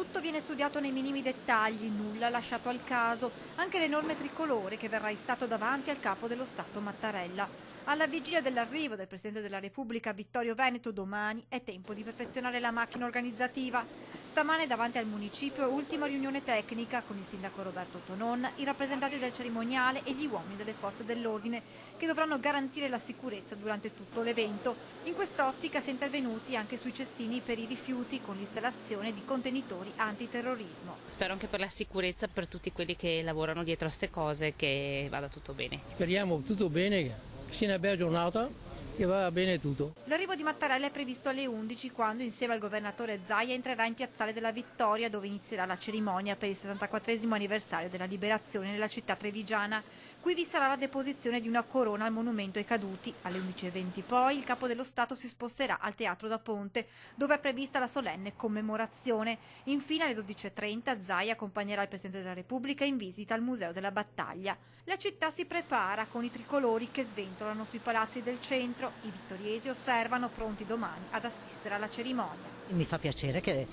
Tutto viene studiato nei minimi dettagli, nulla lasciato al caso, anche l'enorme tricolore che verrà issato davanti al capo dello Stato Mattarella. Alla vigilia dell'arrivo del Presidente della Repubblica Vittorio Veneto domani è tempo di perfezionare la macchina organizzativa. Stamane davanti al municipio ultima riunione tecnica con il sindaco Roberto Tonon, i rappresentanti del cerimoniale e gli uomini delle forze dell'ordine che dovranno garantire la sicurezza durante tutto l'evento. In quest'ottica si è intervenuti anche sui cestini per i rifiuti con l'installazione di contenitori antiterrorismo. Spero anche per la sicurezza per tutti quelli che lavorano dietro a queste cose che vada tutto bene. Speriamo tutto bene. Sia una bella giornata, che va bene tutto. L'arrivo di Mattarella è previsto alle 11 quando insieme al governatore Zaia entrerà in Piazzale della Vittoria dove inizierà la cerimonia per il 74° anniversario della liberazione nella città trevigiana. Qui vi sarà la deposizione di una corona al monumento ai caduti. Alle 11:20 poi il capo dello Stato si sposterà al Teatro da Ponte dove è prevista la solenne commemorazione. Infine alle 12:30 Zaia accompagnerà il Presidente della Repubblica in visita al Museo della Battaglia. La città si prepara con i tricolori che sventolano sui palazzi del centro. I vittoriesi osservano pronti domani ad assistere alla cerimonia. Mi fa piacere che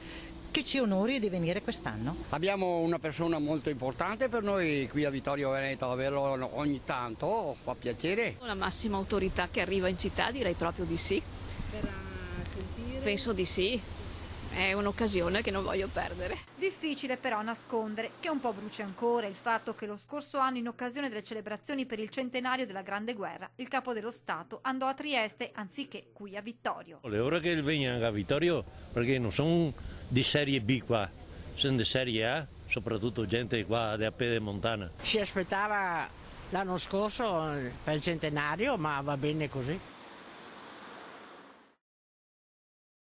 ci onori di venire quest'anno. Abbiamo una persona molto importante per noi qui a Vittorio Veneto, averlo ogni tanto fa piacere. La massima autorità che arriva in città direi proprio di sì. Verrà a sentire? Penso di sì. È un'occasione che non voglio perdere. Difficile però nascondere che un po' brucia ancora il fatto che lo scorso anno in occasione delle celebrazioni per il centenario della Grande Guerra il capo dello Stato andò a Trieste anziché qui a Vittorio. Le ore che vengono a Vittorio perché non sono di serie B qua, sono di serie A, soprattutto gente qua da Pedemontana. Si aspettava l'anno scorso per il centenario, ma va bene così.